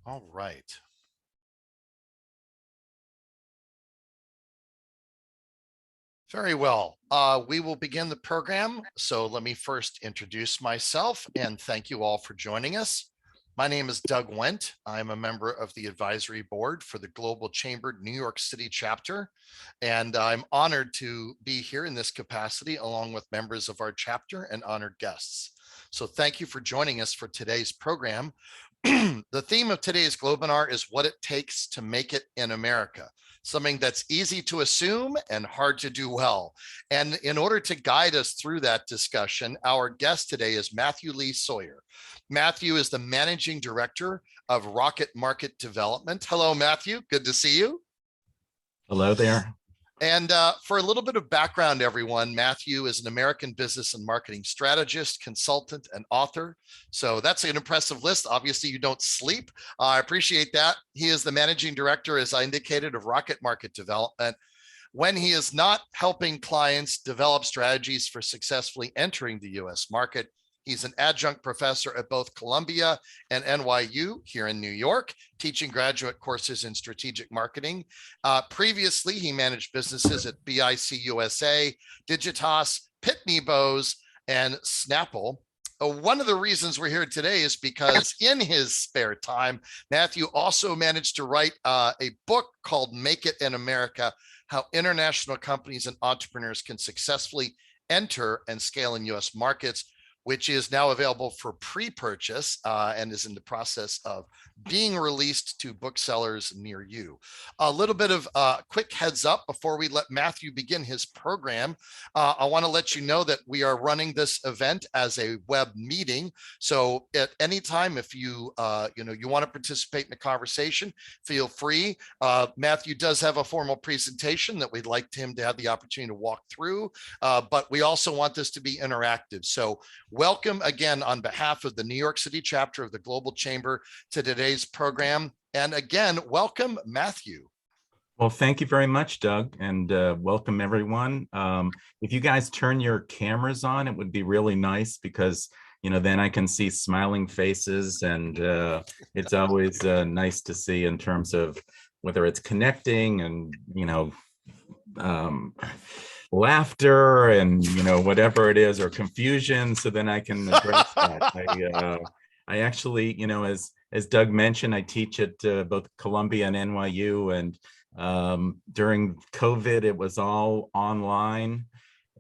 All right. Very well. We will begin the program. So let me first introduce myself and thank you all for joining us. My name is Doug Wendt. I'm a member of the advisory board for the Global Chamber New York City chapter, and I'm honored to be here in this capacity along with members of our chapter and honored guests. So thank you for joining us for today's program. The theme of today's Globinar is what it takes to make it in America, something that's easy to assume and hard to do well. And in order to guide us through that discussion, our guest today is Matthew Lee Sawyer. Matthew is the managing director of Rocket Market Development. Hello, Matthew. Good to see you. Hello there. And for a little bit of background, everyone, Matthew is an American business and marketing strategist, consultant, and author. So that's an impressive list. Obviously, you don't sleep. I appreciate that. He is the managing director, as I indicated, of Rocket Market Development. When he is not helping clients develop strategies for successfully entering the US market, he's an adjunct professor at both Columbia and NYU here in New York, teaching graduate courses in strategic marketing. Previously, he managed businesses at BIC USA, Digitas, Pitney Bowes, and Snapple. One of the reasons we're here today is because in his spare time, Matthew also managed to write a book called Make It in America, How International Companies and Entrepreneurs Can Successfully Enter and Scale in US Markets, which is now available for pre-purchase and is in the process of being released to booksellers near you. A little bit of quick heads up before we let Matthew begin his program. I want to let you know that we are running this event as a web meeting. So at any time, if you want to participate in the conversation, feel free. Matthew does have a formal presentation that we'd like him to have the opportunity to walk through, but we also want this to be interactive. So welcome again on behalf of the New York City chapter of the Global Chamber to today's program. And again, welcome, Matthew. Well, thank you very much, Doug, and welcome everyone. If you guys turn your cameras on, it would be really nice because, then I can see smiling faces, and it's always nice to see in terms of whether it's connecting and, laughter and whatever it is, or confusion, so then I can address that. I actually, as Doug mentioned, I teach at both Columbia and NYU, and during COVID it was all online,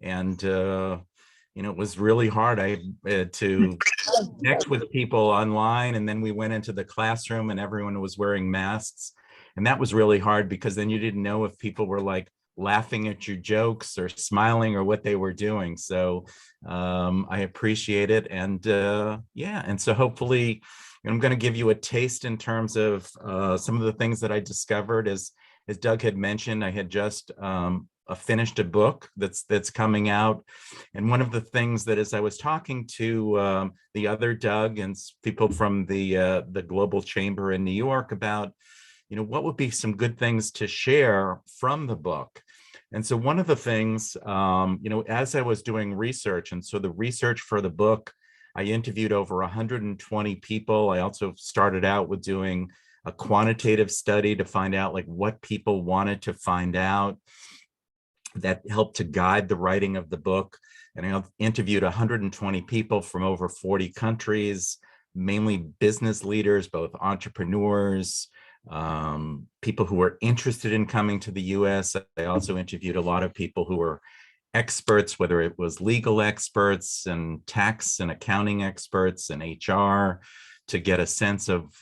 and it was really hard. I had to connect with people online, and then we went into the classroom and everyone was wearing masks, and that was really hard because then you didn't know if people were like laughing at your jokes or smiling or what they were doing. So I appreciate it. And and so hopefully I'm going to give you a taste in terms of some of the things that I discovered. As Doug had mentioned, I had just finished a book that's coming out. And one of the things that, as I was talking to the other Doug and people from the Global Chamber in New York about, what would be some good things to share from the book. And so one of the things, as I was doing research, and so the research for the book, I interviewed over 120 people. I also started out with doing a quantitative study to find out like what people wanted to find out. That helped to guide the writing of the book. And I interviewed 120 people from over 40 countries, mainly business leaders, both entrepreneurs, people who were interested in coming to the US. I also interviewed a lot of people who were experts, whether it was legal experts and tax and accounting experts and HR, to get a sense of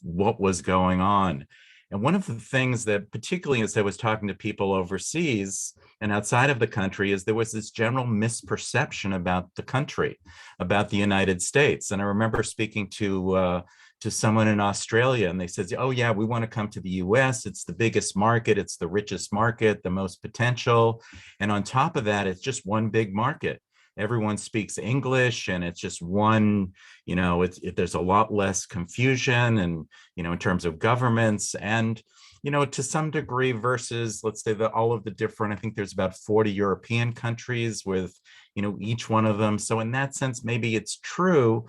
what was going on. And one of the things that, particularly as I was talking to people overseas and outside of the country, is there was this general misperception about the country, about the United States. And I remember speaking to someone in Australia, and they said, oh yeah, we want to come to the US. It's the biggest market. It's the richest market, the most potential. And on top of that, it's just one big market. Everyone speaks English, and it's just one, there's a lot less confusion and, in terms of governments and, to some degree versus, let's say, all of the different, I think there's about 40 European countries with, each one of them. So in that sense, maybe it's true,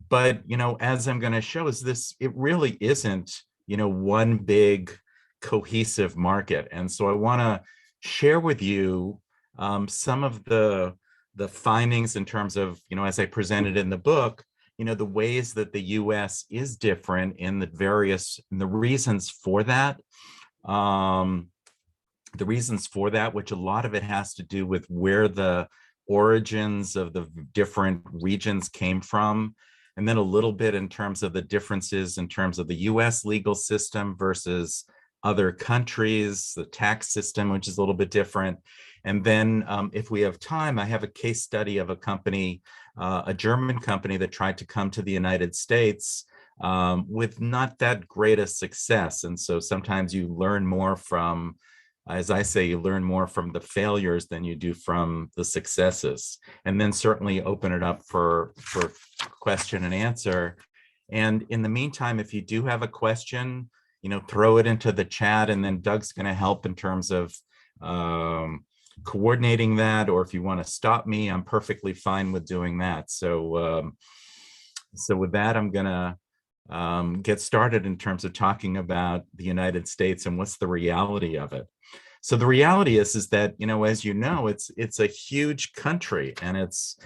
but, as I'm going to show is this, it really isn't, one big cohesive market. And so I want to share with you some of the findings in terms of, as I presented in the book, the ways that the US is different in the reasons for that. Um, the reasons for that, which a lot of it has to do with where the origins of the different regions came from, and then a little bit in terms of the differences in terms of the US legal system versus other countries, the tax system, which is a little bit different. And then if we have time, I have a case study of a company, a German company that tried to come to the United States with not that great a success. And so sometimes you learn more from, as I say, you learn more from the failures than you do from the successes. And then certainly open it up for question and answer. And in the meantime, if you do have a question, throw it into the chat, and then Doug's going to help in terms of coordinating that. Or if you want to stop me, I'm perfectly fine with doing that. So with that, I'm going to get started in terms of talking about the United States and what's the reality of it. So the reality is that, as it's a huge country, and it's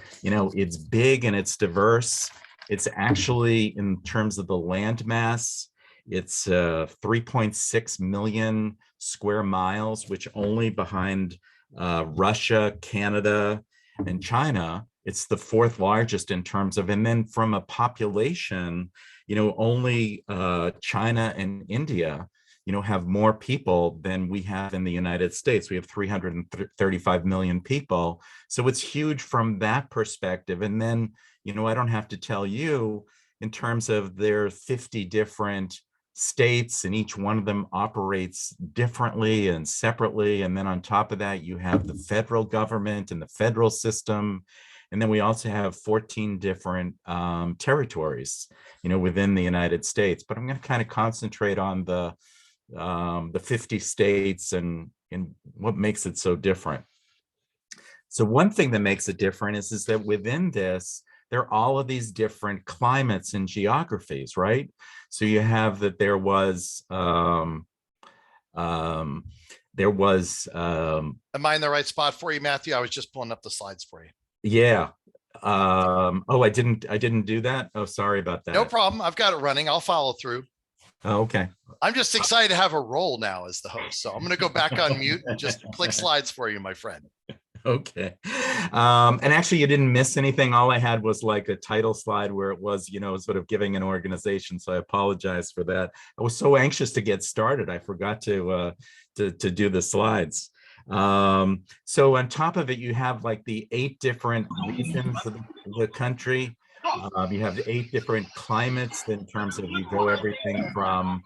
big and it's diverse. It's actually, in terms of the land mass, it's 3.6 million square miles, which only behind Russia, Canada, and China, it's the fourth largest in terms of, and then from a population, only China and India, have more people than we have in the United States. We have 335 million people. So it's huge from that perspective. And then, I don't have to tell you, in terms of their 50 different states, and each one of them operates differently and separately. And then on top of that, you have the federal government and the federal system. And then we also have 14 different territories, within the United States. But I'm going to kind of concentrate on the 50 states and what makes it so different. So one thing that makes it different is that within this, there are all of these different climates and geographies, right? So you have that there was Am I in the right spot for you, Matthew? I was just pulling up the slides for you. Yeah. Oh, I didn't do that. Oh, sorry about that. No problem. I've got it running. I'll follow through. Oh, okay. I'm just excited to have a role now as the host. So I'm going to go back on mute and just click slides for you, my friend. Okay. And actually, you didn't miss anything. All I had was like a title slide where it was, sort of giving an organization. So I apologize for that. I was so anxious to get started. I forgot to do the slides. So on top of it, you have like the 8 different regions of the country. You have 8 different climates in terms of, you go everything from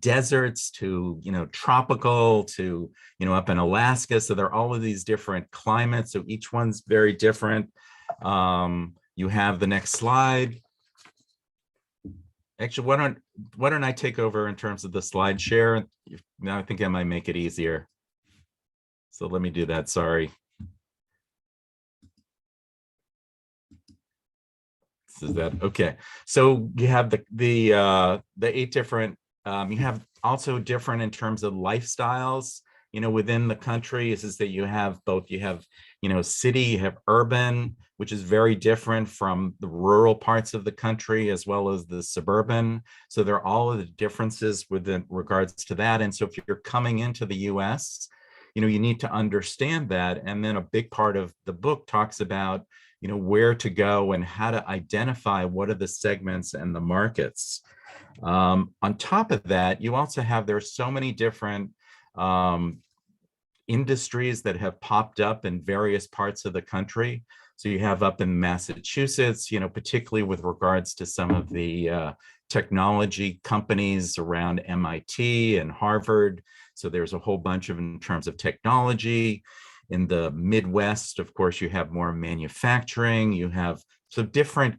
deserts to, tropical to, up in Alaska. So there are all of these different climates. So each one's very different. You have the next slide. Actually, why don't I take over in terms of the slide share? Now I think I might make it easier. So let me do that. Sorry. Is that okay? So you have the 8 different. You have also different in terms of lifestyles. Within the country is that you have both. You have city, you have urban, which is very different from the rural parts of the country as well as the suburban. So there are all of the differences within regards to that. And so if you're coming into the U.S., you need to understand that. And then a big part of the book talks about where to go and how to identify what are the segments and the markets. On top of that, you also have, there's so many different industries that have popped up in various parts of the country. So you have up in Massachusetts, particularly with regards to some of the technology companies around MIT and Harvard. So there's a whole bunch of, in terms of technology. In the Midwest, of course, you have more manufacturing. You have, so different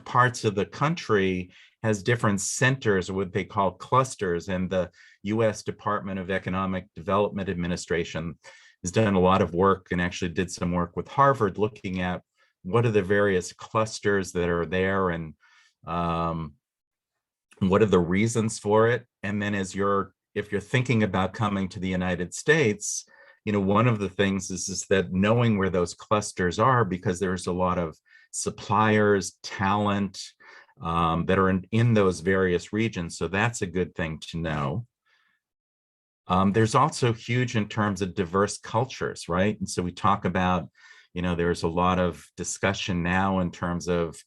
parts of the country has different centers, or what they call clusters. And the U.S. Department of Economic Development Administration has done a lot of work, and actually did some work with Harvard looking at what are the various clusters that are there, and um, what are the reasons for it. And then if you're thinking about coming to the United States, one of the things is that knowing where those clusters are, because there's a lot of suppliers, talent that are in those various regions. So that's a good thing to know. There's also huge in terms of diverse cultures, right? And so we talk about, there's a lot of discussion now in terms of,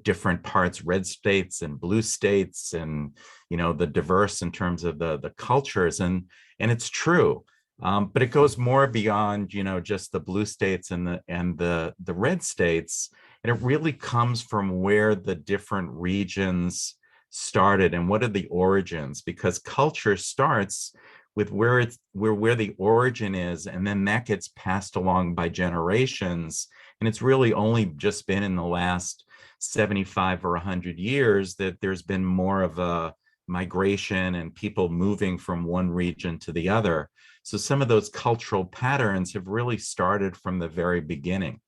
different parts, red states and blue states, and, the diverse in terms of the cultures. And it's true. But it goes more beyond, just the blue states and the red states. And it really comes from where the different regions started and what are the origins, because culture starts with where the origin is, and then that gets passed along by generations. And it's really only just been in the last 75 or 100 years that there's been more of a migration and people moving from one region to the other. So some of those cultural patterns have really started from the very beginning.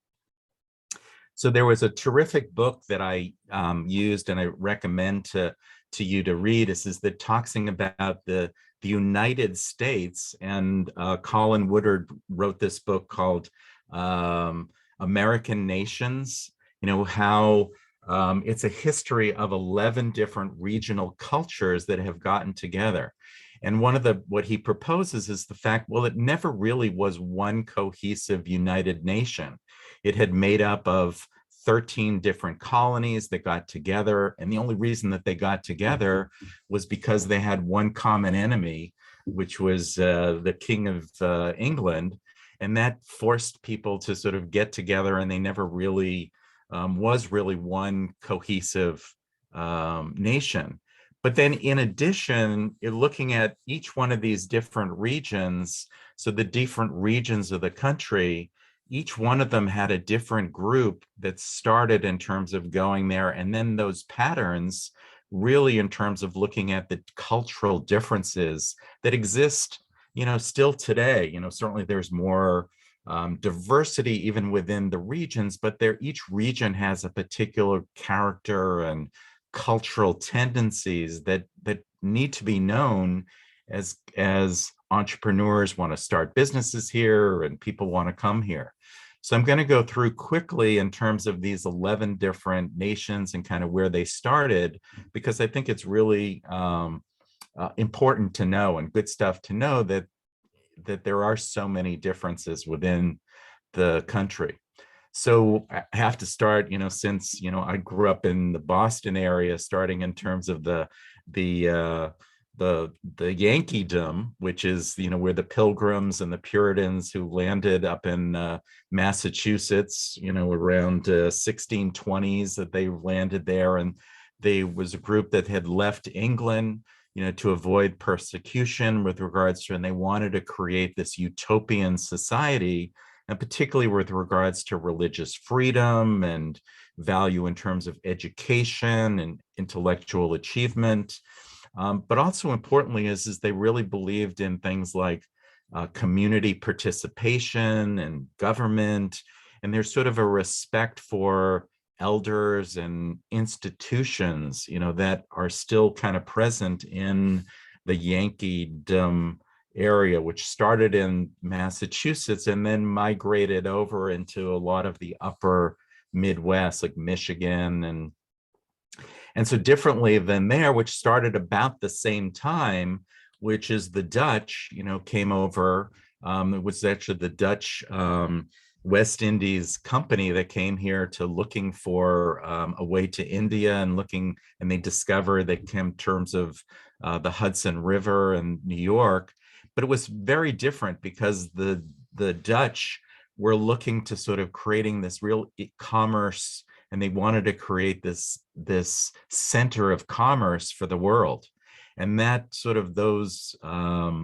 So there was a terrific book that I used, and I recommend to you to read. This is the talking about the United States, and Colin Woodard wrote this book called American Nations. How it's a history of 11 different regional cultures that have gotten together. And what he proposes is the fact, well, it never really was one cohesive United Nation. It had made up of 13 different colonies that got together. And the only reason that they got together was because they had one common enemy, which was the King of England. And that forced people to sort of get together, and they never really was really one cohesive nation. But then in addition, you're looking at each one of these different regions. So the different regions of the country, each one of them had a different group that started in terms of going there. And then those patterns really in terms of looking at the cultural differences that exist, still today. Certainly there's more diversity even within the regions, but each region has a particular character and cultural tendencies that need to be known as entrepreneurs want to start businesses here and people want to come here. So I'm going to go through quickly in terms of these 11 different nations and kind of where they started, because I think it's really important to know and good stuff to know that there are so many differences within the country. So I have to start, since, I grew up in the Boston area, starting in terms of the Yankeedom, which is, where the Pilgrims and the Puritans who landed up in Massachusetts, around 1620s, that they landed there. And they was a group that had left England, to avoid persecution with regards to, and they wanted to create this utopian society, and particularly with regards to religious freedom and value in terms of education and intellectual achievement. But also importantly is they really believed in things like community participation and government, and there's sort of a respect for elders and institutions, that are still kind of present in the Yankeedom area, which started in Massachusetts and then migrated over into a lot of the upper Midwest, like Michigan, and so differently than there, which started about the same time, which is the Dutch, came over. It was actually the Dutch West Indies company that came here to looking for a way to India, and they discovered they came in terms of the Hudson River and New York. But it was very different because the Dutch were looking to sort of creating this real commerce, and they wanted to create this center of commerce for the world. And that sort of those, I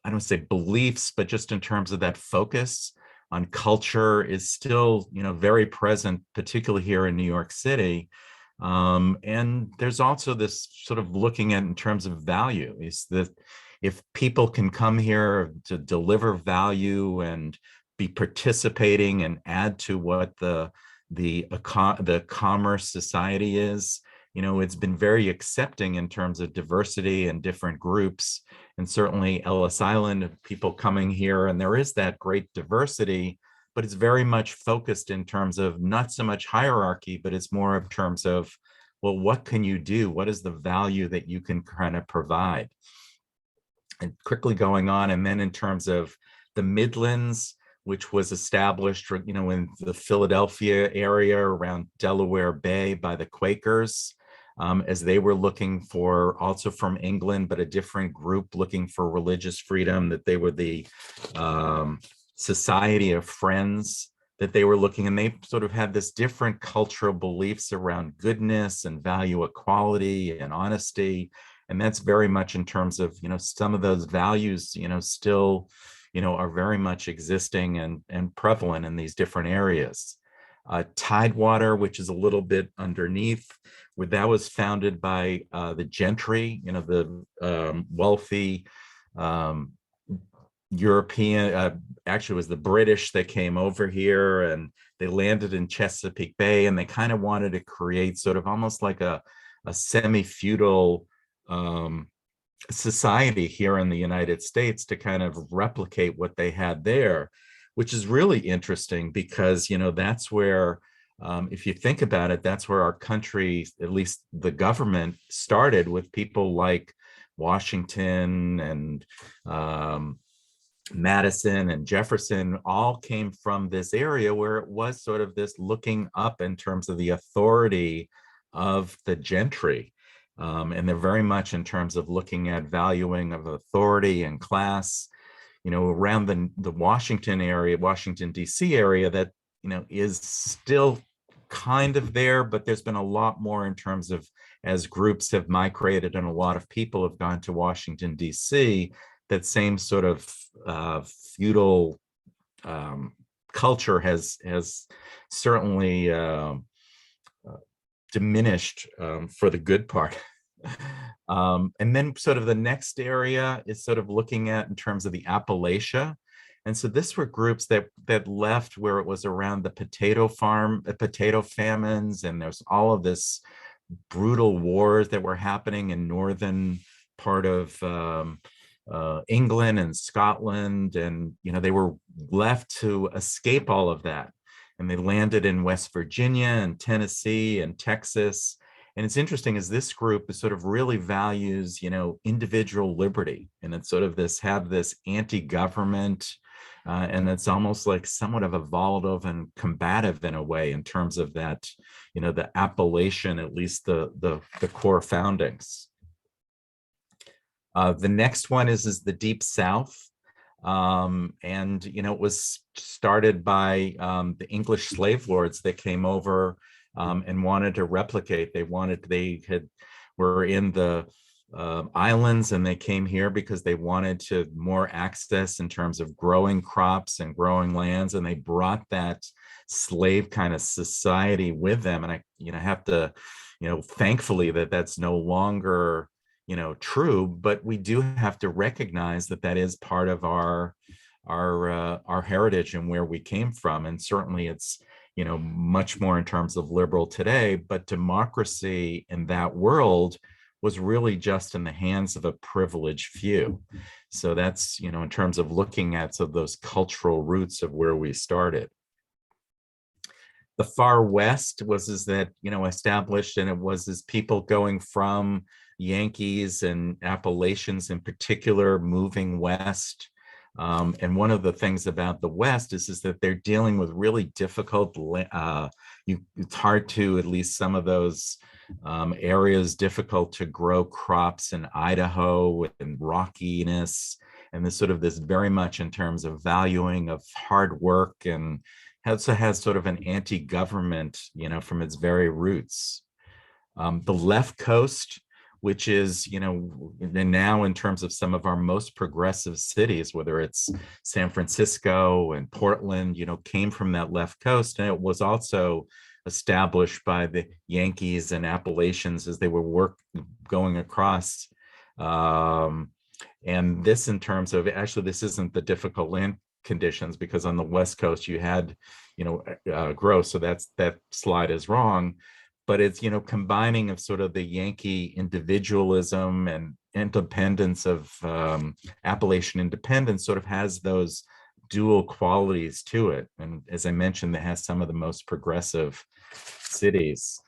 don't say beliefs, but just in terms of that focus on culture is still, very present, particularly here in New York City. And there's also this sort of looking at in terms of value, is that if people can come here to deliver value and be participating and add to what the the commerce society is. It's been very accepting in terms of diversity and different groups. And certainly Ellis Island, people coming here, and there is that great diversity, but it's very much focused in terms of not so much hierarchy, but it's more in terms of, well, what can you do? What is the value that you can kind of provide? And quickly going on, and then in terms of the Midlands, which was established, in the Philadelphia area around Delaware Bay by the Quakers, as they were looking for, also from England, but a different group looking for religious freedom, that they were the Society of Friends that they were looking, and they sort of had this different cultural beliefs around goodness and value equality and honesty. And that's very much in terms of, some of those values, still, are very much existing and prevalent in these different areas. Tidewater, which is a little bit underneath, where that was founded by the gentry, the wealthy European, actually it was the British that came over here, and they landed in Chesapeake Bay, and they kind of wanted to create sort of almost like a semi-feudal society here in the United States to kind of replicate what they had there, which is really interesting because, that's where, if you think about it, that's where our country, at least the government, started, with people like Washington and Madison and Jefferson all came from this area where it was sort of this looking up in terms of the authority of the gentry. And they're very much in terms of looking at valuing of authority and class, around the Washington area, Washington, D.C. area, that, is still kind of there, but there's been a lot more in terms of, as groups have migrated and a lot of people have gone to Washington, D.C., that same sort of feudal culture has certainly diminished for the good part. And then sort of the next area is sort of looking at in terms of the Appalachia. And so this were groups that left where it was around the potato famines, and there's all of this brutal wars that were happening in northern part of England and Scotland. And, they were left to escape all of that. And they landed in West Virginia and Tennessee and Texas. And it's interesting, is this group is sort of really values, individual liberty. And it's sort of this anti-government, and it's almost like somewhat of evolutive and combative in a way in terms of that, the Appalachian, at least the core foundings. The next one is the Deep South. And, it was started by the English slave lords that came over and wanted to replicate. They were in the islands, and they came here because they wanted to more access in terms of growing crops and growing lands. And they brought that slave kind of society with them. And I, have to, thankfully that's no longer true, but we do have to recognize that is part of our heritage and where we came from. And certainly it's, much more in terms of liberal today, but democracy in that world was really just in the hands of a privileged few. So that's, in terms of looking at those cultural roots of where we started. The far west was established, and it was as people going from Yankees and Appalachians in particular moving west. And one of the things about the West is that they're dealing with really difficult, it's hard to, at least some of those areas, difficult to grow crops in Idaho and rockiness. And this very much in terms of valuing of hard work, and also has sort of an anti-government, from its very roots. The left coast, which is, now in terms of some of our most progressive cities, whether it's San Francisco and Portland, came from that left coast. And it was also established by the Yankees and Appalachians as they were going across. And this in terms of, actually, this isn't the difficult land conditions, because on the West Coast you had, growth. So that slide is wrong. But it's, combining of sort of the Yankee individualism and independence of Appalachian independence sort of has those dual qualities to it. And as I mentioned, it has some of the most progressive cities.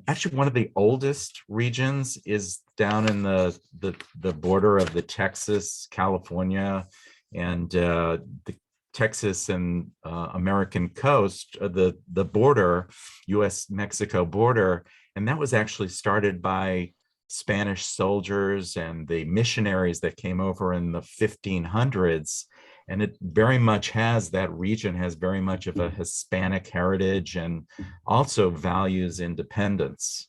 Actually, one of the oldest regions is down in the border of the Texas, California, and the Texas and American coast, the border, U.S.-Mexico border. And that was actually started by Spanish soldiers and the missionaries that came over in the 1500s. And it very much that region has very much of a Hispanic heritage and also values independence.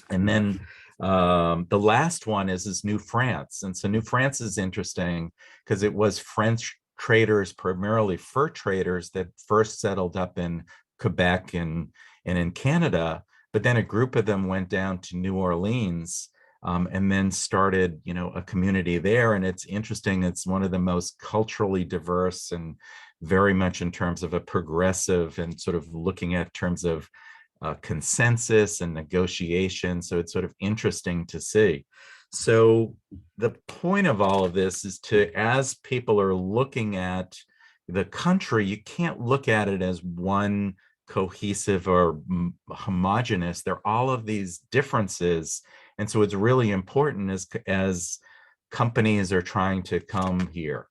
And then the last one is New France. And so New France is interesting because it was French traders, primarily fur traders, that first settled up in Quebec and in Canada. But then a group of them went down to New Orleans and then started, a community there. And it's interesting. It's one of the most culturally diverse and very much in terms of a progressive and sort of looking at terms of consensus and negotiation. So it's sort of interesting to see. So the point of all of this is as people are looking at the country, you can't look at it as one cohesive or homogenous. There are all of these differences. And so it's really important as companies are trying to come here.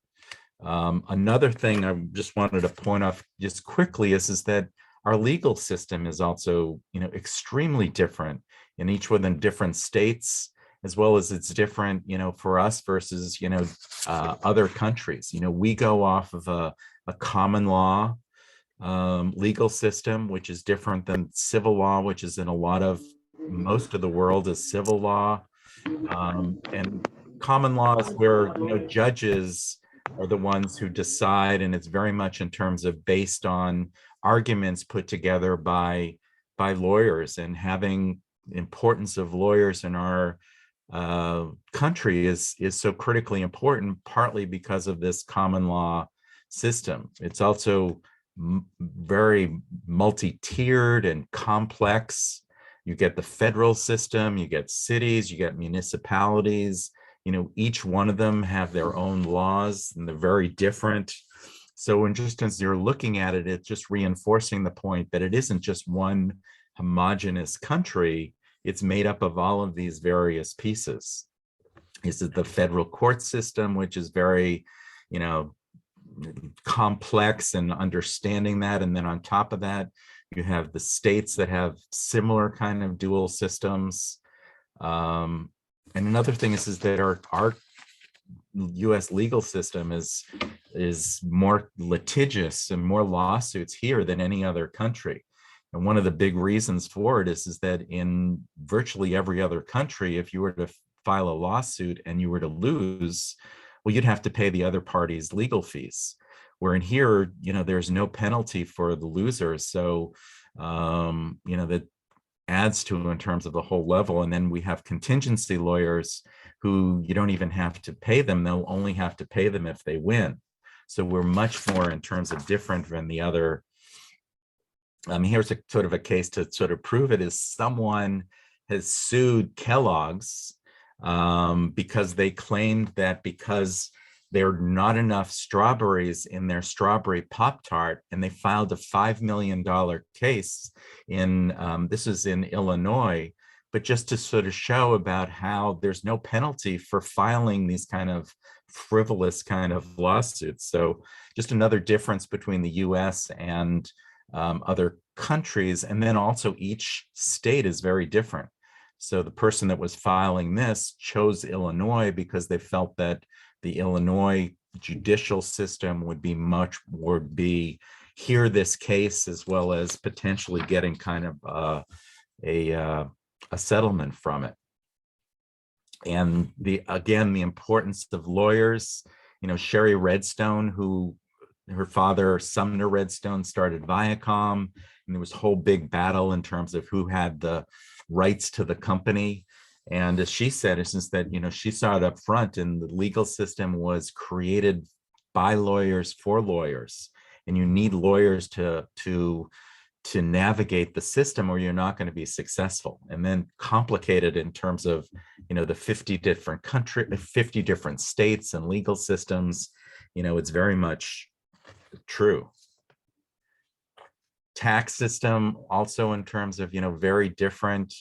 Another thing I just wanted to point out just quickly is that our legal system is also, extremely different in each one of the different states, as well as it's different, for us versus, other countries. We go off of a common law legal system, which is different than civil law, which is in most of the world is civil law. And common law is where, judges are the ones who decide, and it's very much in terms of based on arguments put together by lawyers. And having importance of lawyers in our country is so critically important, partly because of this common law system. It's also very multi-tiered and complex. You get the federal system, you get cities, you get municipalities. Each one of them have their own laws, and they're very different. So just as you're looking at it, it's just reinforcing the point that it isn't just one homogeneous country. It's made up of all of these various pieces. This is the federal court system, which is very, complex and understanding that. And then on top of that, you have the states that have similar kind of dual systems. And another thing is that our U.S. legal system is more litigious and more lawsuits here than any other country. And one of the big reasons for it is that in virtually every other country, if you were to file a lawsuit and you were to lose, well, you'd have to pay the other party's legal fees. Where in here, there's no penalty for the losers. So, that adds to in terms of the whole level. And then we have contingency lawyers who you don't even have to pay them. They'll only have to pay them if they win. So we're much more in terms of different than the other. Here's a sort of a case to sort of prove it is someone has sued Kellogg's because they claimed that because there are not enough strawberries in their strawberry Pop-Tart, and they filed a $5 million case this is in Illinois, but just to sort of show about how there's no penalty for filing these kind of frivolous kind of lawsuits. So just another difference between the US and other countries. And then also each state is very different. So the person that was filing this chose Illinois because they felt that the Illinois judicial system would hear this case as well as potentially getting kind of a settlement from it. And the importance of lawyers, Sherry Redstone, her father, Sumner Redstone, started Viacom, and there was a whole big battle in terms of who had the rights to the company. And as she said, it's just that, she saw it up front, and the legal system was created by lawyers for lawyers, and you need lawyers to navigate the system, or you're not going to be successful. And then complicated in terms of, the 50 different states and legal systems. It's very much true. Tax system also in terms of, very different.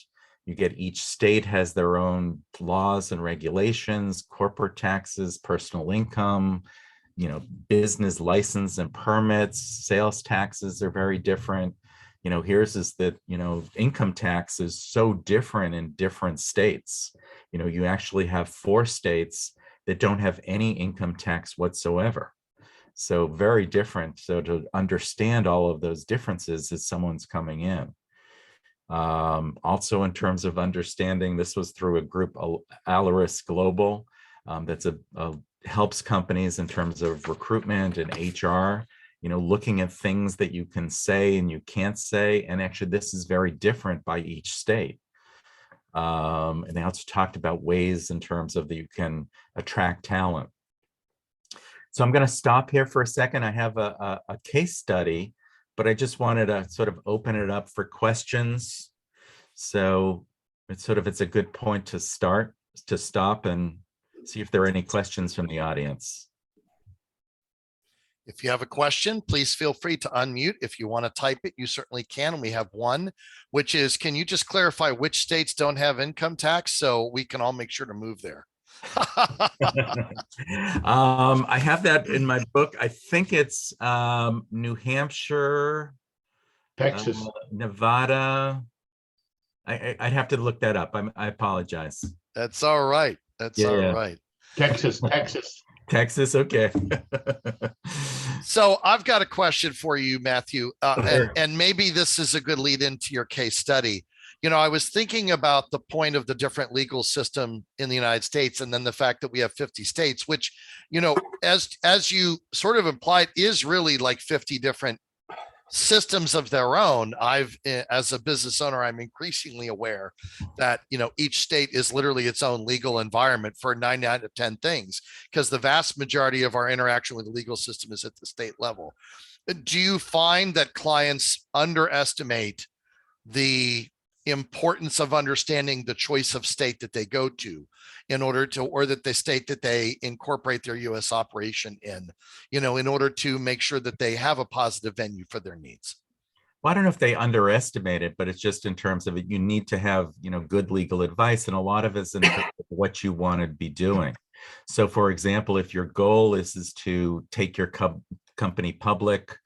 You get each state has their own laws and regulations, corporate taxes, personal income, business license and permits, sales taxes are very different. Here's is that, income tax is so different in different states. You actually have 4 states that don't have any income tax whatsoever. So very different. So to understand all of those differences as someone's coming in. Also in terms of understanding, this was through a group, Alaris Global, that's helps companies in terms of recruitment and HR, looking at things that you can say and you can't say. And actually, this is very different by each state. And they also talked about ways in terms of that you can attract talent. So I'm going to stop here for a second. I have a case study, but I just wanted to sort of open it up for questions. So it's a good point to stop and see if there are any questions from the audience. If you have a question, please feel free to unmute. If you want to type it, you certainly can. And we have one, which is, can you just clarify which states don't have income tax so we can all make sure to move there? I have that in my book. I think it's New Hampshire, Texas, Nevada. I'd have to look that up. I apologize. That's all right. That's all right. Texas. Okay. So I've got a question for you, Matthew, and maybe this is a good lead into your case study. I was thinking about the point of the different legal system in the United States, and then the fact that we have 50 states, which, as you sort of implied, is really like 50 different systems of their own. As a business owner, I'm increasingly aware that, each state is literally its own legal environment for 9 out of 10 things, because the vast majority of our interaction with the legal system is at the state level. Do you find that clients underestimate the importance of understanding the choice of state that they go to or that the state that they incorporate their U.S. operation in order to make sure that they have a positive venue for their needs? Well, I don't know if they underestimate it, but it's just in terms of it, you need to have, good legal advice. And a lot of it's in terms of what you want to be doing. So for example, if your goal is to take your company public,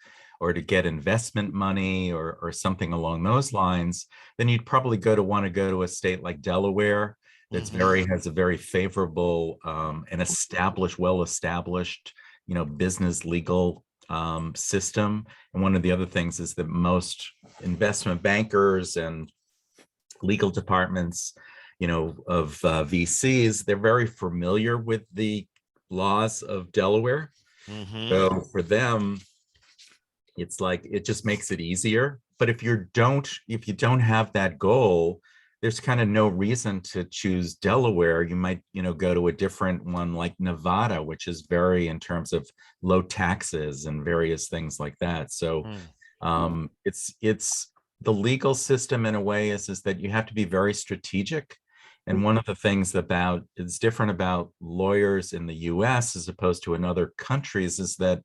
or to get investment money or something along those lines, then you'd probably want to go to a state like Delaware that's has a very favorable and well-established, business legal system. And one of the other things is that most investment bankers and legal departments, of VCs, they're very familiar with the laws of Delaware. So for them, it's like, it just makes it easier. But if you don't have that goal, there's kind of no reason to choose Delaware. You might, go to a different one like Nevada, which is very in terms of low taxes and various things like that. So it's the legal system in a way is that you have to be very strategic. And one of the things is different about lawyers in the US as opposed to in other countries is that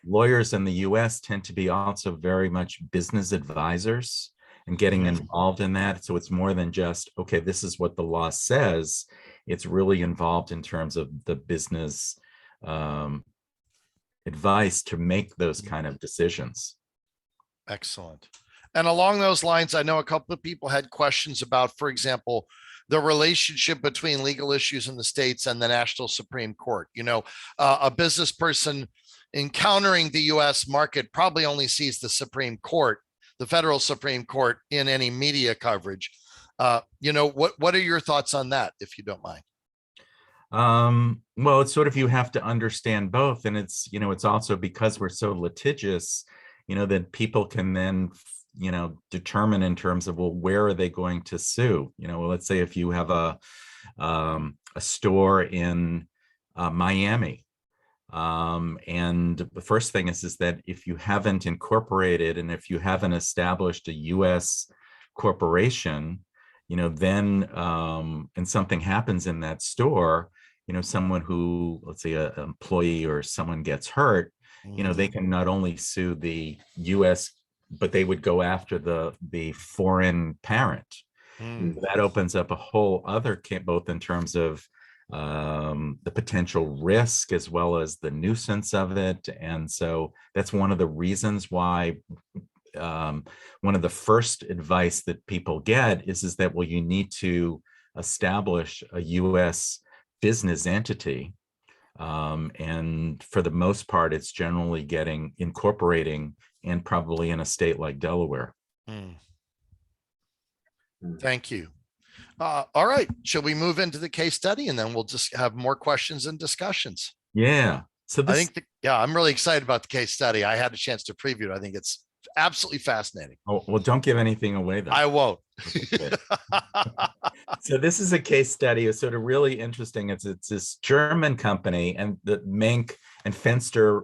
lawyers in the US tend to be also very much business advisors and getting involved in that. So it's more than just, okay, this is what the law says. It's really involved in terms of the business advice to make those kind of decisions. Excellent. And along those lines, I know a couple of people had questions about, for example, the relationship between legal issues in the states and the national Supreme Court. A business person encountering the US market probably only sees the Supreme Court, the federal Supreme Court, in any media coverage. What are your thoughts on that, if you don't mind? Well, it's sort of, you have to understand both. And it's, it's also because we're so litigious, that people can then, determine in terms of, well, where are they going to sue? Let's say if you have a store in Miami, And the first thing is that if you haven't incorporated and if you haven't established a U.S. corporation, then and something happens in that store, someone who, let's say, an employee or someone gets hurt, they can not only sue the U.S., but they would go after the foreign parent. Mm. That opens up a whole other camp, both in terms of the potential risk as well as the nuisance of it. And so that's one of the reasons why one of the first advice that people get is that, well, you need to establish a U.S. business entity. And for the most part, it's generally incorporating and probably in a state like Delaware. Mm. Thank you. All right. Shall we move into the case study and then we'll just have more questions and discussions? Yeah. So I think, I'm really excited about the case study. I had a chance to preview it. I think it's absolutely fascinating. Oh, well, don't give anything away though. I won't. So this is a case study. It's sort of really interesting. It's this German company, and the Menk and Fenster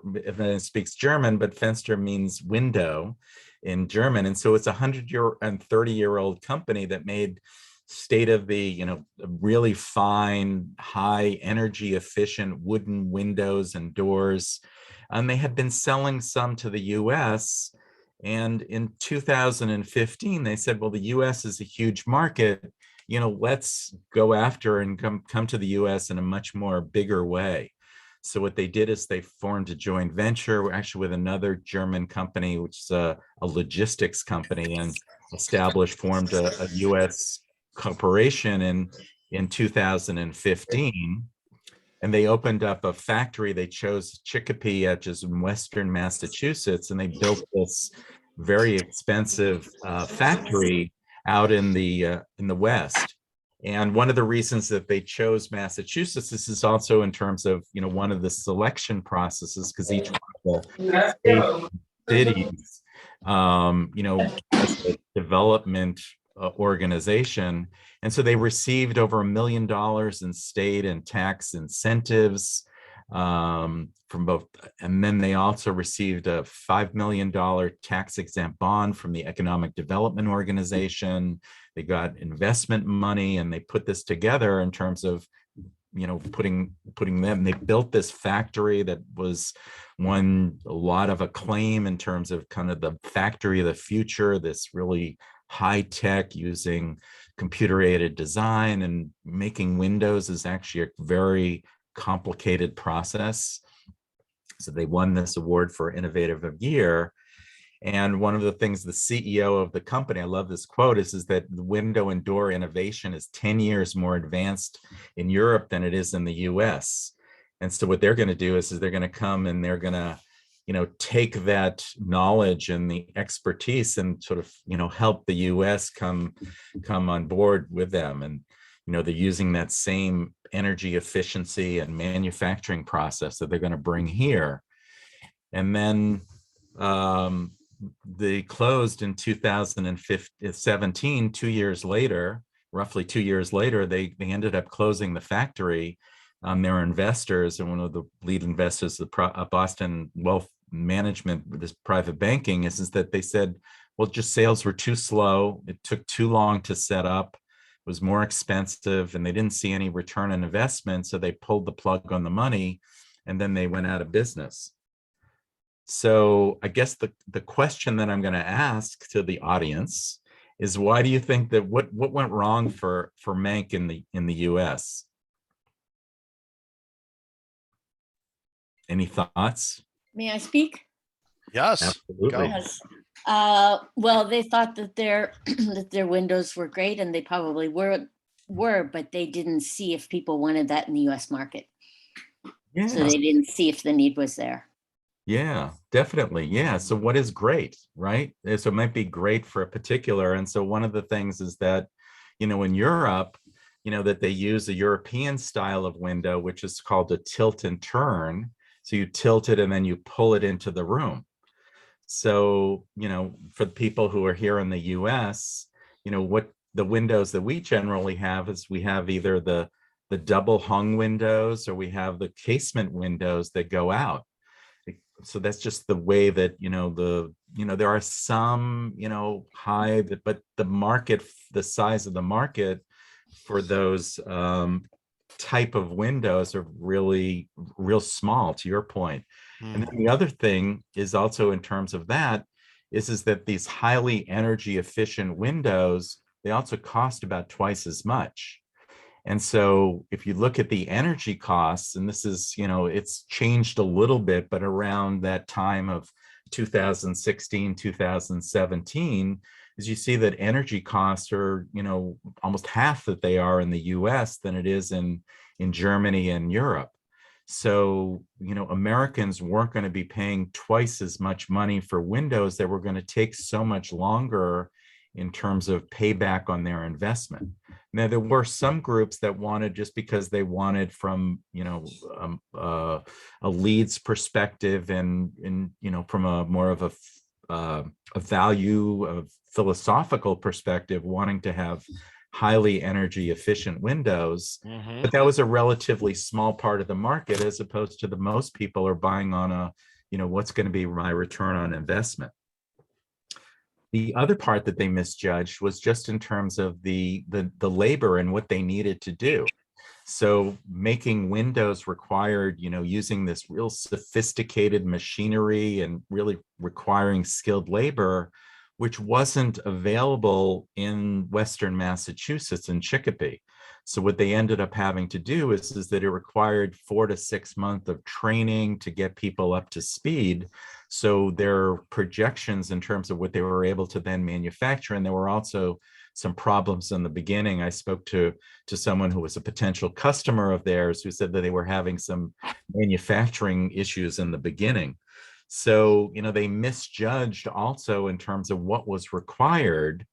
speaks German, but Fenster means window in German. And so it's 130-year-old company that made state of the, really fine, high energy efficient wooden windows and doors. And they had been selling some to the US. And in 2015, they said, well, the US is a huge market. Let's go after and come to the US in a much more bigger way. So what they did is they formed a joint venture, actually with another German company, which is a logistics company, and formed a US corporation in 2015. And they opened up a factory. They chose Chicopee, which is in Western Massachusetts, and they built this very expensive factory out in the West. And one of the reasons that they chose Massachusetts, this is also in terms of, one of the selection processes, because each one of the cities, has a development organization. And so they received over $1 million in state and tax incentives from both. And then they also received a $5 million tax exempt bond from the Economic Development Organization. They got investment money, and they put this together in terms of, putting them. They built this factory that won a lot of acclaim in terms of kind of the factory of the future, this really high tech, using computer-aided design, and making windows is actually a very complicated process. So they won this award for Innovative of Year. And one of the things the CEO of the company, I love this quote, is that the window and door innovation is 10 years more advanced in Europe than it is in the US. And so what they're going to do is they're going to come and they're going to, take that knowledge and the expertise and sort of, help the US come on board with them. And, they're using that same energy efficiency and manufacturing process that they're going to bring here. And then they closed in 2017, 2 years later, roughly 2 years later, they ended up closing the factory. Their investors, and one of the lead investors, the Boston Wealth Management, this private banking, is that they said, well, just sales were too slow. It took too long to set up. It was more expensive, and they didn't see any return on investment. So they pulled the plug on the money, and then they went out of business. So I guess the question that I'm going to ask to the audience is, why do you think that what went wrong for Menk in the US? Any thoughts? May I speak? Yes. Absolutely. Yes. Well, they thought that their that their windows were great, and they probably were, but they didn't see if people wanted that in the US market. Yeah. So they didn't see if the need was there. Yeah, definitely. Yeah. So what is great, right? So it might be great for a particular. And so one of the things is that, in Europe, that they use a European style of window, which is called a tilt and turn. So you tilt it and then you pull it into the room. So, for the people who are here in the US, what the windows that we generally have is we have either the the double hung windows, or we have the casement windows that go out. So that's just the way that, there are some, high, but the market, the size of the market for those type of windows are really real small, to your point. And then the other thing is also in terms of that is that these highly energy efficient windows, they also cost about twice as much. And so if you look at the energy costs, and this is, it's changed a little bit, but around that time of 2016, 2017, is you see that energy costs are, almost half that they are in the US than it is in Germany and Europe. So, Americans weren't going to be paying twice as much money for windows that were going to take so much longer in terms of payback on their investment. Now, there were some groups that wanted, just because they wanted from, a leads perspective and from a more of a value of philosophical perspective, wanting to have highly energy efficient windows, but that was a relatively small part of the market, as opposed to the most people are buying on a, what's going to be my return on investment. The other part that they misjudged was just in terms of the labor and what they needed to do. So making windows required, using this real sophisticated machinery and really requiring skilled labor, which wasn't available in Western Massachusetts in Chicopee. So what they ended up having to do is that it required 4 to 6 months of training to get people up to speed. So their projections in terms of what they were able to then manufacture, and there were also some problems in the beginning. I spoke to someone who was a potential customer of theirs who said that they were having some manufacturing issues in the beginning. So, they misjudged also in terms of what was required,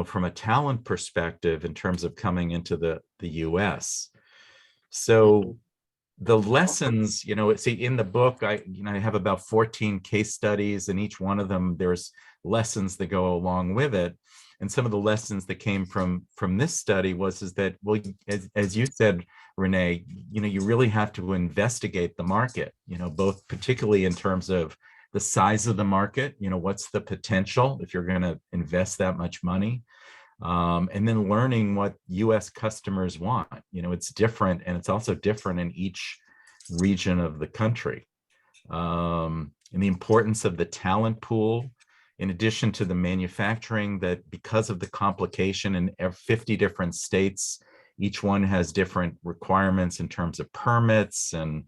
from a talent perspective in terms of coming into the US. So the lessons, see in the book, I have about 14 case studies, and each one of them, there's lessons that go along with it. And some of the lessons that came from this study is that, well, as you said, Renee, you really have to investigate the market, both particularly in terms of the size of the market, what's the potential if you're going to invest that much money, and then learning what US customers want. It's different, and it's also different in each region of the country. And the importance of the talent pool, in addition to the manufacturing, that because of the complication in 50 different states, each one has different requirements in terms of permits. And,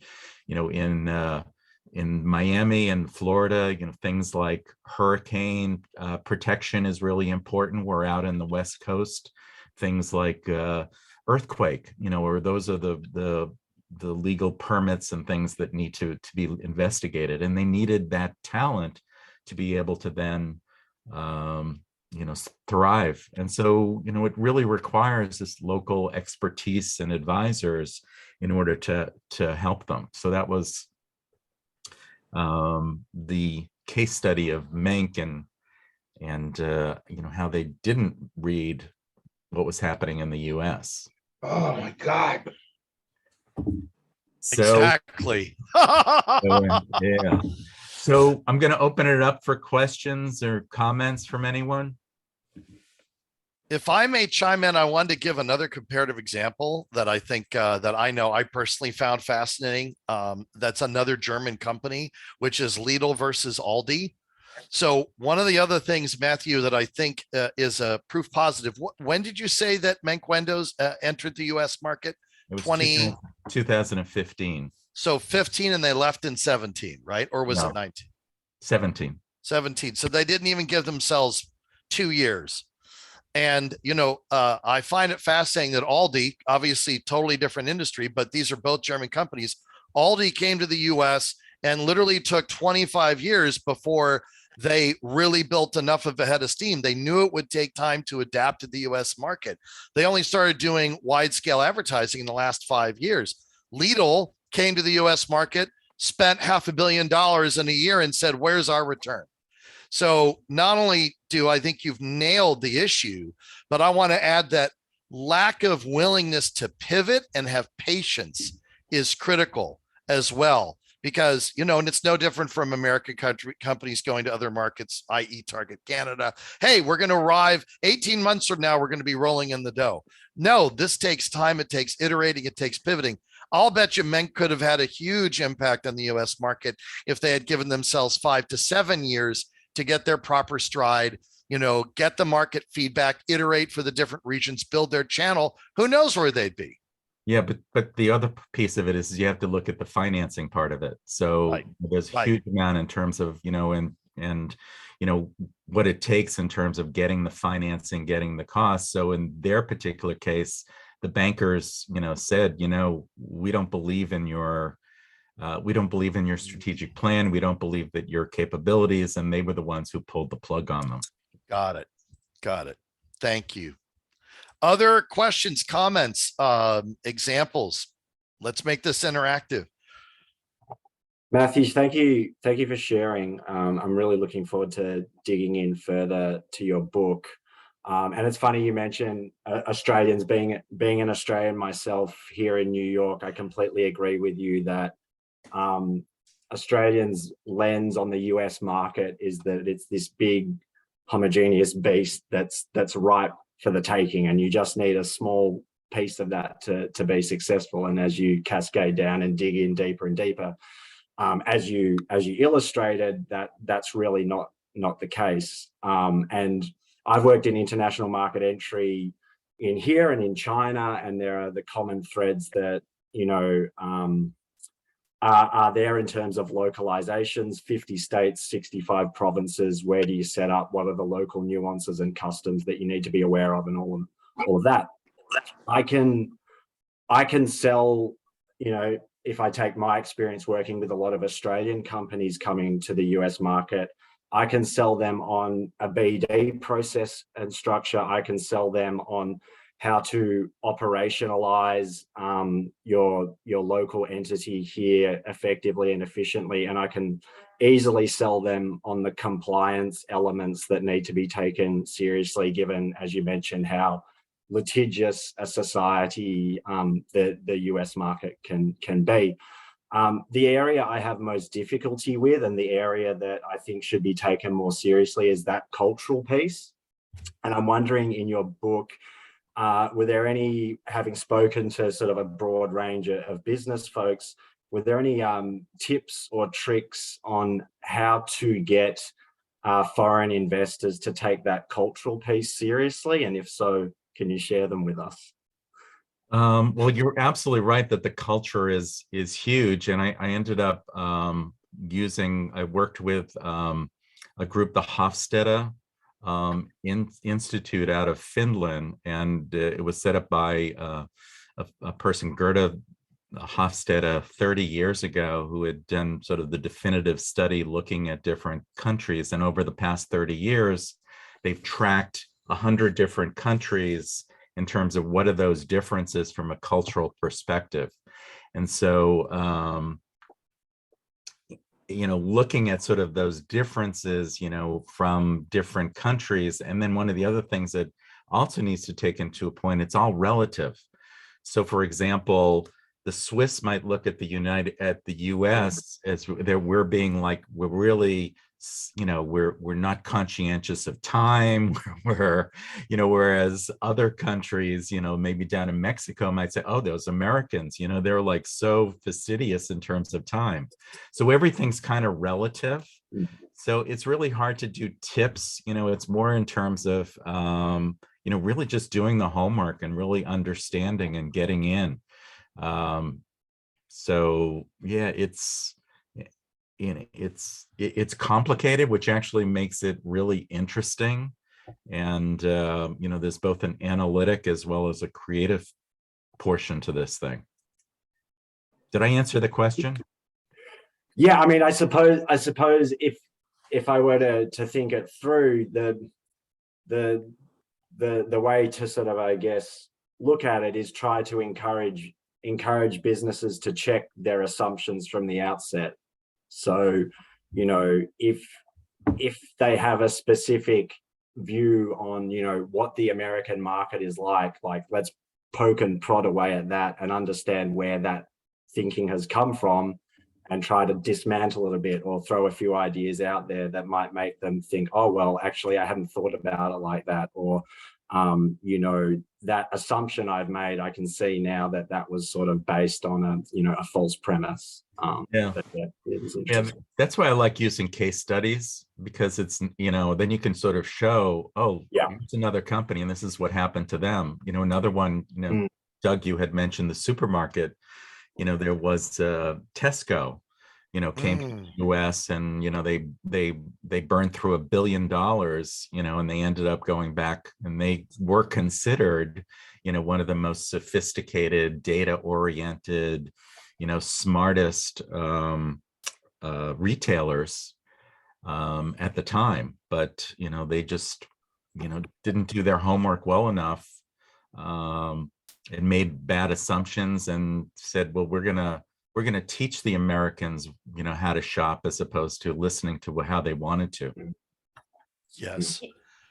in Miami and Florida, things like hurricane protection is really important. We're out in the West Coast. Things like earthquake, or those are the legal permits and things that need to be investigated. And they needed that talent to be able to then, thrive. And so, it really requires this local expertise and advisors in order to help them. So that was the case study of Menck and how they didn't read what was happening in the US. Oh my God. So, exactly. Yeah. So I'm going to open it up for questions or comments from anyone. If I may chime in, I wanted to give another comparative example that I think that I personally found fascinating. That's another German company, which is Lidl versus Aldi. So one of the other things, Matthew, that I think is a proof positive. When did you say that Menck Windows entered the U.S. market? It was 2015. So 15, and they left in 17, right? Or was it 19? 17. 17. So they didn't even give themselves 2 years. And, I find it fascinating that Aldi, obviously totally different industry, but these are both German companies. Aldi came to the US and literally took 25 years before they really built enough of a head of steam. They knew it would take time to adapt to the US market. They only started doing wide scale advertising in the last 5 years. Lidl came to the US market, spent $500 million in a year and said, where's our return? So not only do I think you've nailed the issue, but I want to add that lack of willingness to pivot and have patience is critical as well. Because, you know, and it's no different from American companies going to other markets, i.e. Target Canada. Hey, we're going to arrive 18 months from now, we're going to be rolling in the dough. No, this takes time. It takes iterating. It takes pivoting. I'll bet you Menk could have had a huge impact on the US market if they had given themselves 5 to 7 years to get their proper stride, you know, get the market feedback, iterate for the different regions, build their channel. Who knows where they'd be? Yeah, but the other piece of it is you have to look at the financing part of it. So Right. there's a Right. huge amount in terms of, you know, and you know what it takes in terms of getting the financing, getting the costs. So in their particular case, the bankers, you know, said, you know, we don't believe in your strategic plan. We don't believe that your capabilities, and they were the ones who pulled the plug on them. Got it. Got it. Thank you. Other questions, comments, examples? Let's make this interactive. Matthew, thank you for sharing. I'm really looking forward to digging in further to your book. And it's funny you mentioned Australians. Being an Australian myself here in New York, I completely agree with you that Australians' lens on the US market is that it's this big homogeneous beast that's ripe for the taking, and you just need a small piece of that to be successful. And as you cascade down and dig in deeper and deeper, as you illustrated, that's really not the case. And I've worked in international market entry in here and in China, and there are the common threads that, you know, are there in terms of localizations, 50 states, 65 provinces. Where do you set up? What are the local nuances and customs that you need to be aware of, and all of that? I can sell, you know, if I take my experience working with a lot of Australian companies coming to the US market, I can sell them on a BD process and structure. I can sell them on how to operationalize your local entity here effectively and efficiently. And I can easily sell them on the compliance elements that need to be taken seriously, given, as you mentioned, how litigious a society the US market can be. The area I have most difficulty with, and the area that I think should be taken more seriously, is that cultural piece. And I'm wondering, in your book, were there any, having spoken to sort of a broad range of business folks, were there any tips or tricks on how to get foreign investors to take that cultural piece seriously? And if so, can you share them with us? Well, you're absolutely right that the culture is huge. And I ended up I worked with a group, the Hofstede Institute out of Finland, and it was set up by a person, Gerda Hofstede, 30 years ago, who had done sort of the definitive study looking at different countries. And over the past 30 years, they've tracked 100 different countries in terms of what are those differences from a cultural perspective. And so, you know, looking at sort of those differences, you know, from different countries. And then one of the other things that also needs to take into a point, it's all relative. So for example, the Swiss might look at the US as we're being like, we're really, you know, we're not conscientious of time. We're, you know, whereas other countries, you know, maybe down in Mexico might say, oh, those Americans, you know, they're like so fastidious in terms of time. So everything's kind of relative. So it's really hard to do tips. You know, it's more in terms of, you know, really just doing the homework and really understanding and getting in. So yeah, it's complicated, which actually makes it really interesting. And you know, there's both an analytic as well as a creative portion to this thing. Did I answer the question? Yeah, I mean, I suppose if I were to think it through, the way to sort of, I guess, look at it is try to encourage businesses to check their assumptions from the outset. So, you know, if they have a specific view on, what the American market is like let's poke and prod away at that and understand where that thinking has come from and try to dismantle it a bit, or throw a few ideas out there that might make them think, oh, well, actually, I hadn't thought about it like that. Or, that assumption I've made, I can see now that was sort of based on a false premise. It was interesting. That's why I like using case studies, because it's, then you can sort of show, it's another company and this is what happened to them. Another one, Doug, you had mentioned the supermarket. There was Tesco, came to the US, and they burned through $1 billion, and they ended up going back, and they were considered, one of the most sophisticated, data-oriented, smartest retailers at the time, but they just didn't do their homework well enough, and made bad assumptions, and said, well, we're gonna teach the Americans how to shop, as opposed to listening to how they wanted to. Yes.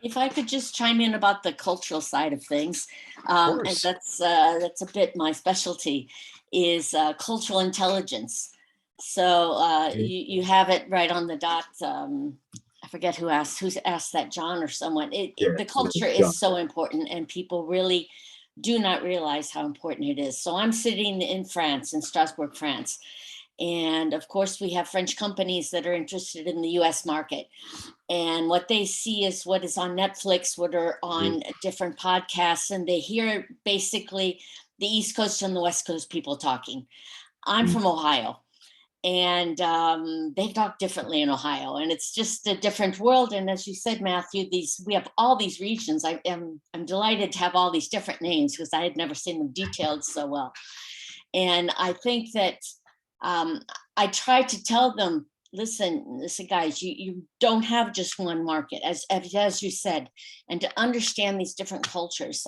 If I could just chime in about the cultural side of things, and that's a bit my specialty, is cultural intelligence. So you have it right on the dot. I forget who asked that, John or someone. The culture is so important, and people really do not realize how important it is. So I'm sitting in France, in Strasbourg, France. And of course, we have French companies that are interested in the US market. And what they see is what is on Netflix, what are on different podcasts, and they hear basically the East Coast and the West Coast people talking. I'm from Ohio, and they talk differently in Ohio, and it's just a different world. And as you said, Matthew, we have all these regions. I'm delighted to have all these different names, because I had never seen them detailed so well. And I think that I try to tell them, listen, guys, you don't have just one market, as you said, and to understand these different cultures.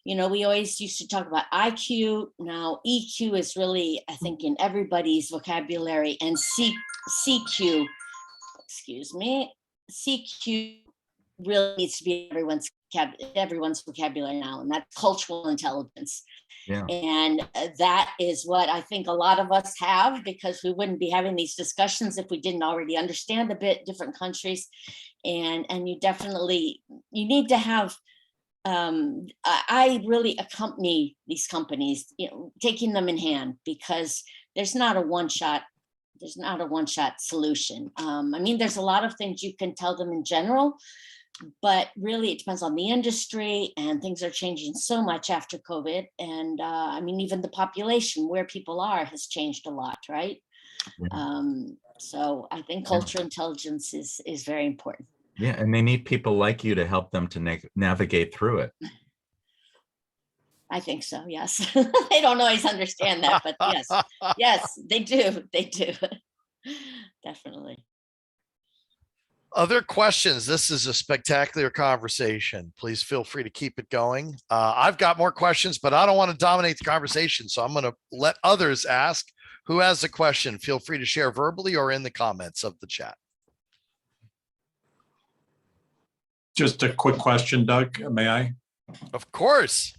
We always used to talk about IQ. Now EQ is really, I think, in everybody's vocabulary, and CQ really needs to be everyone's vocabulary now, and that's cultural intelligence. Yeah. And that is what I think a lot of us have, because we wouldn't be having these discussions if we didn't already understand a bit different countries. And you need to have, I really accompany these companies, taking them in hand, because there's not a one-shot solution. There's a lot of things you can tell them in general, but really it depends on the industry, and things are changing so much after COVID. And even the population, where people are, has changed a lot, right? So I think cultural intelligence is very important. Yeah, and they need people like you to help them to navigate through it. I think so, yes. They don't always understand that, but yes, they do. They do. Definitely. Other questions? This is a spectacular conversation. Please feel free to keep it going. I've got more questions, but I don't want to dominate the conversation, so I'm going to let others ask. Who has a question? Feel free to share verbally or in the comments of the chat. Just a quick question, Doug, may I? Of course.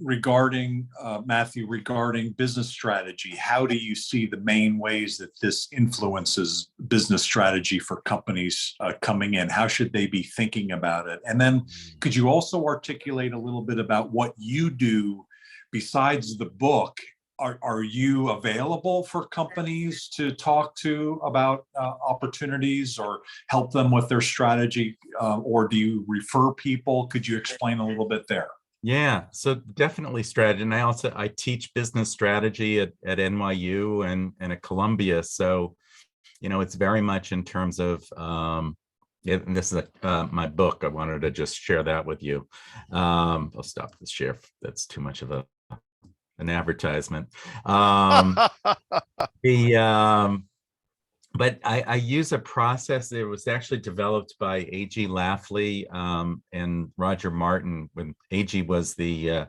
Regarding Matthew, regarding business strategy, how do you see the main ways that this influences business strategy for companies coming in? How should they be thinking about it? And then could you also articulate a little bit about what you do besides the book? Are you available for companies to talk to about opportunities or help them with their strategy? Or do you refer people? Could you explain a little bit there? Yeah, so definitely strategy. And I teach business strategy at NYU and at Columbia. So, it's very much in terms of, and this is my book. I wanted to just share that with you. I'll stop the share. That's too much of an advertisement. But I use a process that was actually developed by A.G. Lafley and Roger Martin when A.G. was the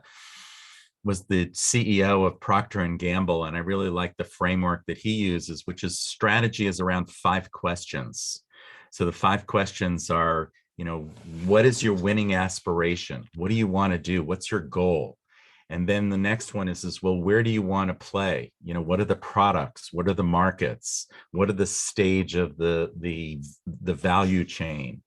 CEO of Procter & Gamble. And I really like the framework that he uses, which is strategy is around 5 questions. So the 5 questions are, what is your winning aspiration? What do you want to do? What's your goal? And then the next one is well, where do you want to play? What are the products? What are the markets? What are the stage of the value chain?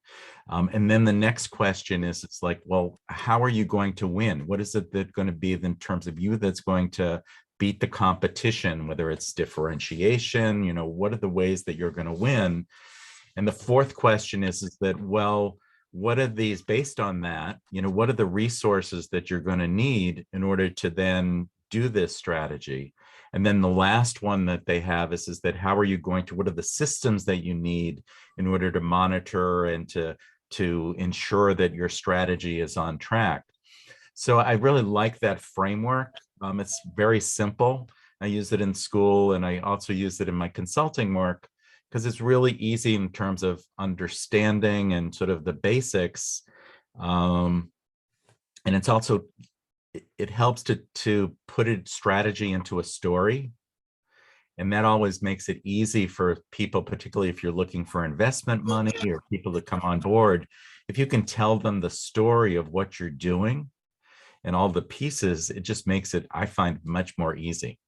And then the next question is, it's like, well, how are you going to win? What is it that going to be in terms of you that's going to beat the competition, whether it's differentiation, what are the ways that you're going to win? And the fourth question is that, well, what are these based on that? What are the resources that you're going to need in order to then do this strategy? And then the last one that they have is that how are you going to, what are the systems that you need in order to monitor and to ensure that your strategy is on track? So I really like that framework. It's very simple. I use it in school, and I also use it in my consulting work because it's really easy in terms of understanding and sort of the basics. And it's also, it helps to put a strategy into a story. And that always makes it easy for people, particularly if you're looking for investment money or people to come on board. If you can tell them the story of what you're doing and all the pieces, it just makes it, I find, much more easy.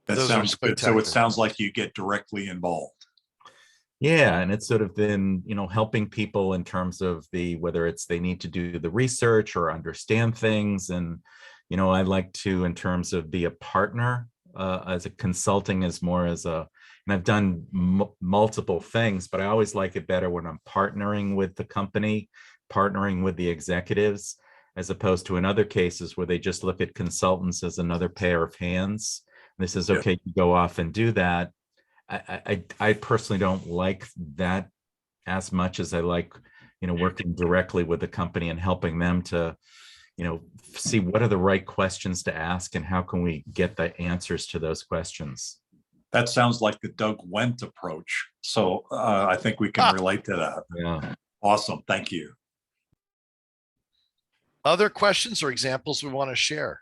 That Those are sounds good. So it sounds like you get directly involved. Yeah, and it's sort of then, helping people in terms of whether it's they need to do the research or understand things. And, I like to, in terms of be a partner, as a consulting is more as and I've done multiple things, but I always like it better when I'm partnering with the company, partnering with the executives, as opposed to in other cases where they just look at consultants as another pair of hands. This is okay, you go off and do that. I personally don't like that as much as I like, working directly with the company and helping them to, see what are the right questions to ask and how can we get the answers to those questions. That sounds like the Doug Wendt approach. So I think we can relate to that. Yeah. Awesome. Thank you. Other questions or examples we want to share?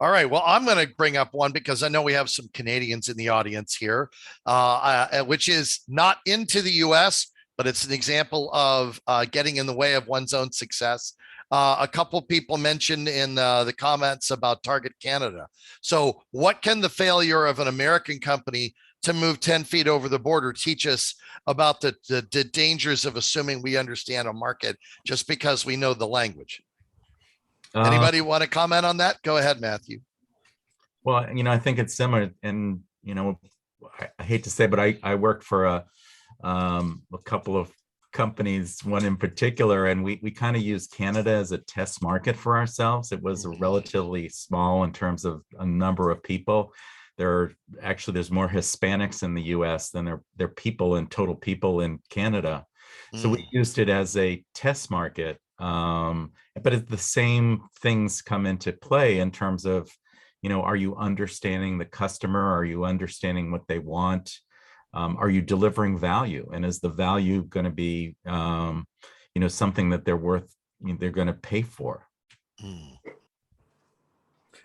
All right. Well, I'm going to bring up one because I know we have some Canadians in the audience here, which is not into the US, but it's an example of getting in the way of one's own success. A couple people mentioned in the comments about Target Canada. So what can the failure of an American company to move 10 feet over the border teach us about the dangers of assuming we understand a market just because we know the language? Anybody want to comment on that? Go ahead, Matthew. Well, I think it's similar, and I hate to say, but I worked for a couple of companies, one in particular, and we kind of used Canada as a test market for ourselves. It was relatively small in terms of a number of people. There's more Hispanics in the US than there are people in total people in Canada. So we used it as a test market. But the same things come into play in terms of, are you understanding the customer? Are you understanding what they want? Are you delivering value? And is the value going to be, something that they're going to pay for?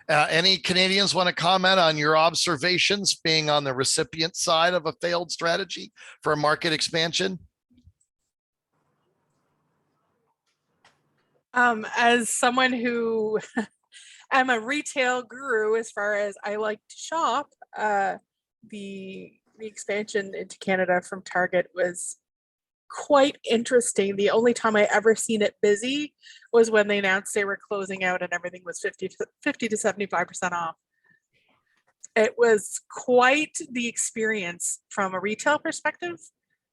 Any Canadians want to comment on your observations being on the recipient side of a failed strategy for market expansion? As someone who am a retail guru, as far as I like to shop, the expansion into Canada from Target was quite interesting. The only time I ever seen it busy was when they announced they were closing out and everything was 50 to 75% off. It was quite the experience from a retail perspective,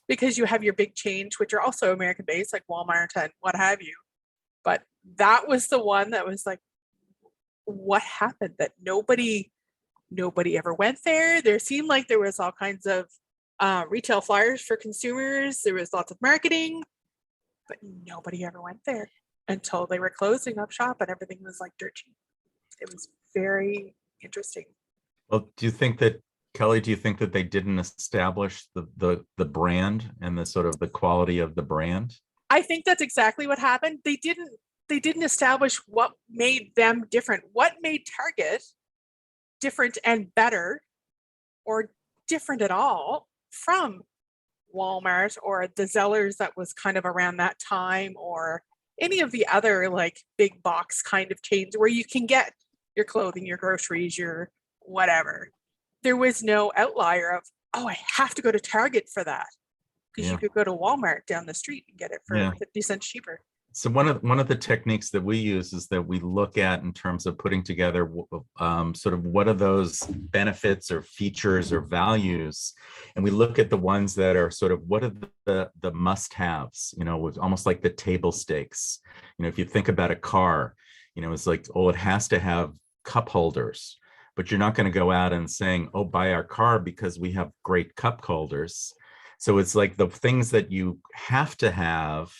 because you have your big change, which are also American based, like Walmart and what have you. But that was the one that was like, what happened? That nobody ever went there. There seemed like there was all kinds of retail flyers for consumers. There was lots of marketing, but nobody ever went there until they were closing up shop and everything was like dirt cheap. It was very interesting. Well, Kelly, do you think that they didn't establish the brand and the sort of the quality of the brand? I think that's exactly what happened. They they didn't establish what made them different. What made Target different and better, or different at all, from Walmart or the Zellers that was kind of around that time, or any of the other like big box kind of chains where you can get your clothing, your groceries, your whatever. There was no outlier of, oh, I have to go to Target for that, because you could go to Walmart down the street and get it for 50 cents cheaper. So one of the techniques that we use is that we look at, in terms of putting together sort of what are those benefits or features or values, and we look at the ones that are sort of what are the must-haves, you know, with almost like the table stakes. You know, if you think about a car, you know, it's like, oh, it has to have cup holders, but you're not going to go out and saying, oh, buy our car because we have great cup holders. So it's like the things that you have to have.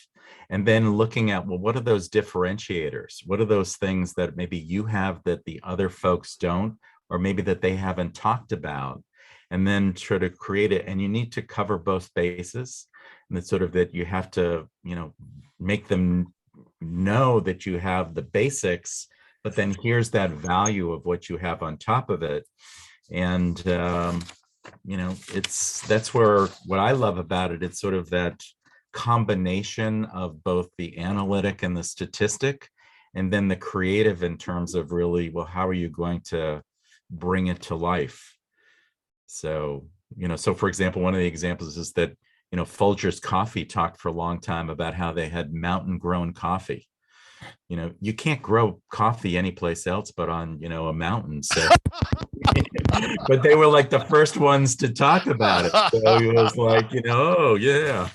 And then looking at, well, what are those differentiators? What are those things that maybe you have that the other folks don't, or maybe that they haven't talked about? And then try to create it. And you need to cover both bases. And it's sort of that you have to, you know, make them know that you have the basics, but then here's that value of what you have on top of it. And, you know, that's where what I love about it, it's sort of that combination of both the analytic and the statistic, and then the creative in terms of really, well, how are you going to bring it to life? So, you know, so for example, one of the examples is that, you know, Folgers Coffee talked for a long time about how they had mountain grown coffee. You know, you can't grow coffee anyplace else but on, you know, a mountain. So, but they were like the first ones to talk about it. So it was like, you know, oh yeah.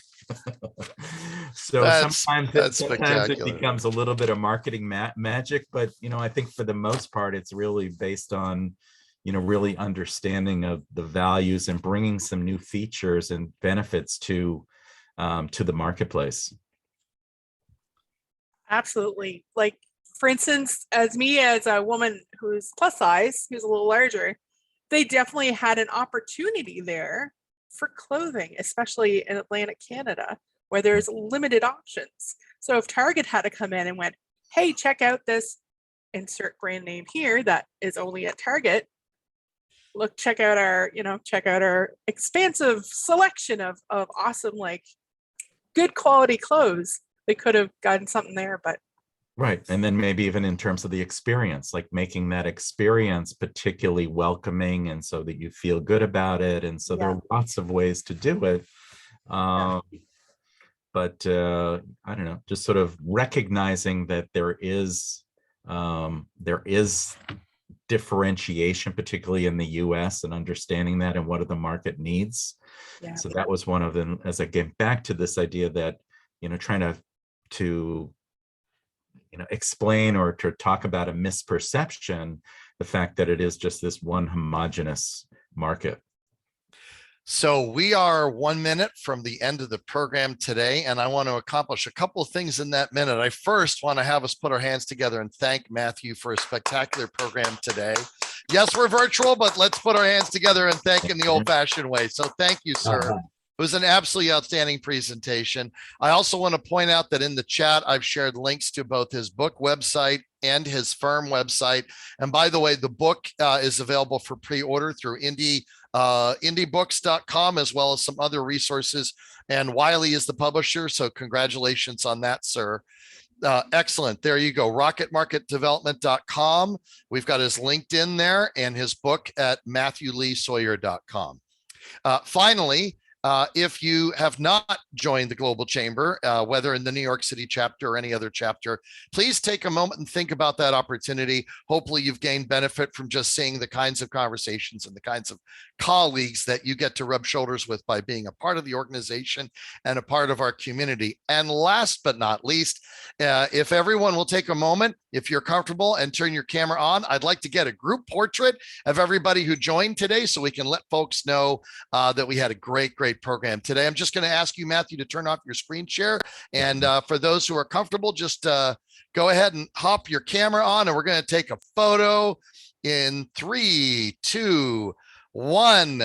So sometimes it becomes a little bit of marketing magic, but you know, I think for the most part, it's really based on, you know, really understanding of the values and bringing some new features and benefits to the marketplace. Absolutely. Like, for instance, as a woman who's plus size, who's a little larger, they definitely had an opportunity there for clothing, especially in Atlantic Canada, where there's limited options. So if Target had to come in and went, hey, check out this insert brand name here that is only at Target. Look, check out our expansive selection of awesome, like, good quality clothes. They could have gotten something there, but right. And then maybe even in terms of the experience, like making that experience particularly welcoming, and so that you feel good about it. And so there are lots of ways to do it. But I don't know, just sort of recognizing that there is differentiation, particularly in the US, and understanding that and what are the market needs. Yeah. So that was one of them, as I get back to this idea that, you know, trying to you know, explain or to talk about a misperception, the fact that it is just this one homogeneous market. So we are 1 minute from the end of the program today, and I want to accomplish a couple of things in that minute. I first want to have us put our hands together and thank Matthew for a spectacular program today. Yes, we're virtual, but let's put our hands together and thank in the old-fashioned way. So thank you, sir. It was an absolutely outstanding presentation. I also want to point out that in the chat, I've shared links to both his book website and his firm website. And by the way, the book is available for pre-order through indiebooks.com, as well as some other resources. And Wiley is the publisher, so congratulations on that, sir. Excellent. There you go. rocketmarketdevelopment.com. We've got his LinkedIn there and his book at matthewleesawyer.com. Finally, if you have not joined the Global Chamber, whether in the New York City chapter or any other chapter, please take a moment and think about that opportunity. Hopefully you've gained benefit from just seeing the kinds of conversations and the kinds of colleagues that you get to rub shoulders with by being a part of the organization and a part of our community. And last but not least, if everyone will take a moment, if you're comfortable, and turn your camera on, I'd like to get a group portrait of everybody who joined today so we can let folks know that we had a great program today. I'm just going to ask you, Matthew, to turn off your screen share. And for those who are comfortable, just go ahead and hop your camera on, and we're going to take a photo in 3, 2, 1.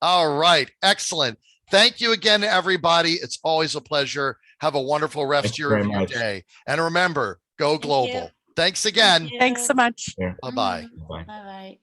All right. Excellent. Thank you again, everybody. It's always a pleasure. Have a wonderful rest Thank of you your very much. day. And remember, go Thank you. global. Thanks again. Thank you. Thanks so much. Yeah. Bye-bye. Bye. Bye-bye.